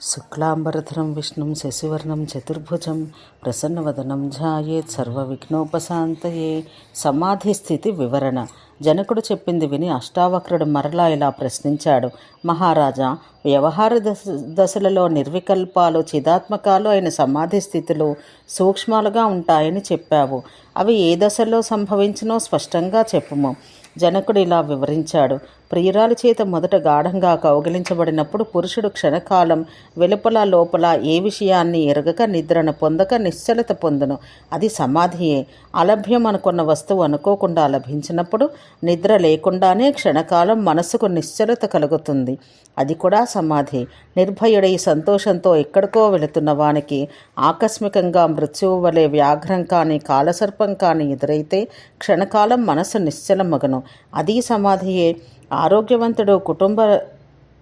శుక్లాంబరధరం విష్ణుం శశివర్ణం చతుర్భుజం ప్రసన్నవదనం ధ్యాయేత్ సర్వవిఘ్నోపశాంతయే. సమాధి స్థితి వివరణ. జనకుడు చెప్పింది విని అష్టావక్రుడు మరలా ఇలా ప్రశ్నించాడు. మహారాజా, వ్యవహార దశలలో నిర్వికల్పాలు చిదాత్మకాలు అయిన సమాధి స్థితులు సూక్ష్మాలుగా ఉంటాయని చెప్పావు. అవి ఏ దశలో సంభవించినో స్పష్టంగా చెప్పుము. జనకుడు ఇలా వివరించాడు. ప్రియురాలి చేత మొదట గాఢంగా కౌగిలించబడినప్పుడు పురుషుడు క్షణకాలం వెలుపల లోపల ఏ విషయాన్ని ఎరగక నిద్రను పొందక నిశ్చలత పొందును. అది సమాధియే. అలభ్యం అనుకున్న వస్తువు అనుకోకుండా లభించినప్పుడు నిద్ర లేకుండానే క్షణకాలం మనసుకు నిశ్చలత కలుగుతుంది. అది కూడా సమాధి. నిర్భయుడై సంతోషంతో ఎక్కడికో వెళుతున్న వానికి ఆకస్మికంగా మృత్యువు వలె వ్యాఘ్రం కానీ కాలసర్పం కానీ ఎదురైతే క్షణకాలం మనసు నిశ్చలమగను. అది సమాధియే. ఆరోగ్యవంతుడు కుటుంబ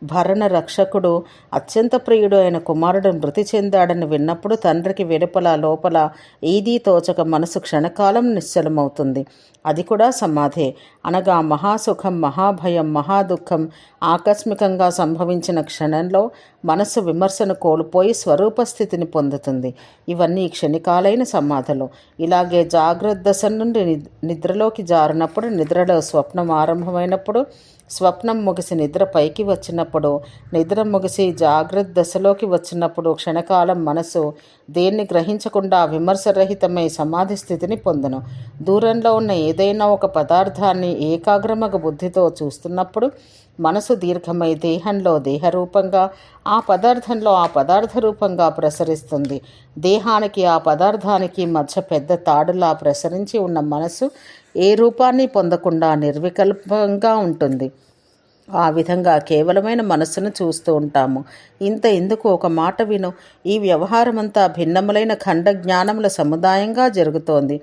భరణ రక్షకుడు అత్యంత ప్రియుడు అయిన కుమారుడు మృతి చెందాడని విన్నప్పుడు తండ్రికి వెలుపల లోపల ఏదీ తోచక మనసు క్షణకాలం నిశ్చలమవుతుంది. అది కూడా సమాధే. అనగా మహాసుఖం, మహాభయం, మహాదుఃఖం ఆకస్మికంగా సంభవించిన క్షణంలో మనస్సు విమర్శను కోల్పోయి స్వరూప స్థితిని పొందుతుంది. ఇవన్నీ క్షణికాలైన సమాధులు. ఇలాగే జాగ్రత్త దశ నుండి నిద్రలోకి జారినప్పుడు, నిద్రలో స్వప్నం ఆరంభమైనప్పుడు, స్వప్నం ముగిసి నిద్ర పైకి వచ్చినప్పుడు, నిద్ర ముగిసి జాగ్రత్త దశలోకి వచ్చినప్పుడు క్షణకాలం మనసు దేన్ని గ్రహించకుండా విమర్శరహితమై సమాధి స్థితిని పొందును. దూరంలో ఉన్న ఏదైనా ఒక పదార్థాన్ని ఏకాగ్రమగ బుద్ధితో చూస్తున్నప్పుడు మనసు దీర్ఘమై దేహంలో దేహరూపంగా, ఆ పదార్థంలో ఆ పదార్థ రూపంగా ప్రసరిస్తుంది. దేహానికి ఆ పదార్థానికి మధ్య పెద్ద తాడులా ప్రసరించి ఉన్న మనసు ఏ రూపాన్ని పొందకుండా నిర్వికల్పంగా ఉంటుంది. ఆ విధంగా కేవలమైన మనస్సును చూస్తూ ఉంటాము. ఎందుకు ఒక మాట విను. ఈ వ్యవహారమంతా భిన్నములైన ఖండ జ్ఞానముల సముదాయంగా జరుగుతోంది.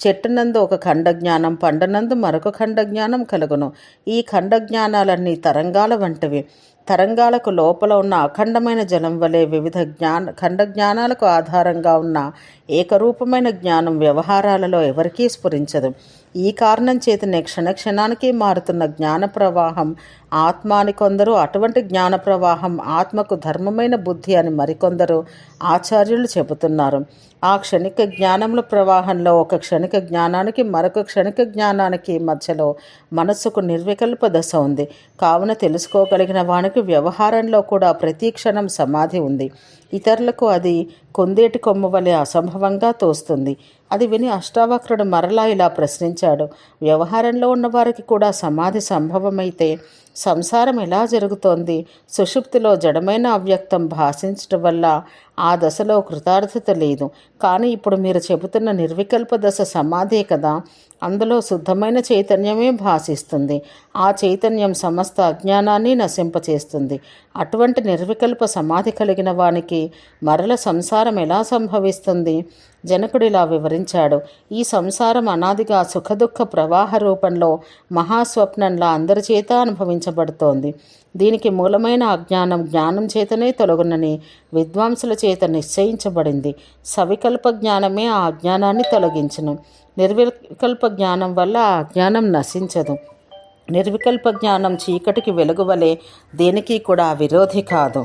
చెట్టునందు ఒక ఖండ జ్ఞానం, పండునందు మరొక ఖండ జ్ఞానం కలుగును. ఈ ఖండ జ్ఞానాలన్నీ తరంగాల వంటివి. తరంగాలకు లోపల ఉన్న అఖండమైన జలం వలె వివిధ ఖండ జ్ఞానాలకు ఆధారంగా ఉన్న ఏకరూపమైన జ్ఞానం వ్యవహారాలలో ఎవరికీ స్ఫురించదు. ఈ కారణం చేతనే క్షణక్షణానికి మారుతున్న జ్ఞాన ప్రవాహం ఆత్మ అని కొందరు, అటువంటి జ్ఞాన ప్రవాహం ఆత్మకు ధర్మమైన బుద్ధి అని మరికొందరు ఆచార్యులు చెబుతున్నారు. ఆ క్షణిక జ్ఞానముల ప్రవాహంలో ఒక క్షణిక జ్ఞానానికి మరొక క్షణిక జ్ఞానానికి మధ్యలో మనస్సుకు నిర్వికల్ప దశ ఉంది. కావున తెలుసుకోగలిగిన వానికి వ్యవహారంలో కూడా ప్రతి క్షణం సమాధి ఉంది. ఇతరులకు అది కొందేటి కొమ్ము వలె అసంభవంగా తోస్తుంది. అది విని అష్టావక్రుడు మరలా ఇలా ప్రశ్నించాడు. వ్యవహారంలో ఉన్నవారికి కూడా సమాధి సంభవమైతే సంసారం ఎలా జరుగుతోంది? సుషుప్తిలో జడమైన అవ్యక్తం భాషించడం వల్ల ఆ దశలో కృతార్థత లేదు. కానీ ఇప్పుడు మీరు చెబుతున్న నిర్వికల్ప దశ సమాధే కదా. అందులో శుద్ధమైన చైతన్యమే భాషిస్తుంది. ఆ చైతన్యం సమస్త అజ్ఞానాన్ని నశింపచేస్తుంది. అటువంటి నిర్వికల్ప సమాధి కలిగిన వానికి మరల సంసారం ఎలా సంభవిస్తుంది? జనకుడు ఇలా వివరించాడు. ఈ సంసారం అనాదిగా సుఖదుఖ ప్రవాహ రూపంలో మహాస్వప్నంలా అందరి చేత అనుభవించబడుతోంది. దీనికి మూలమైన అజ్ఞానం జ్ఞానం చేతనే తొలగునని విద్వాంసుల చేత నిశ్చయించబడింది. సవికల్ప జ్ఞానమే ఆ అజ్ఞానాన్ని తొలగించును. నిర్వికల్ప జ్ఞానం వల్ల ఆ అజ్ఞానం నశించదు. నిర్వికల్ప జ్ఞానం చీకటికి వెలుగు వలె దేనికి కూడా విరోధి కాదు.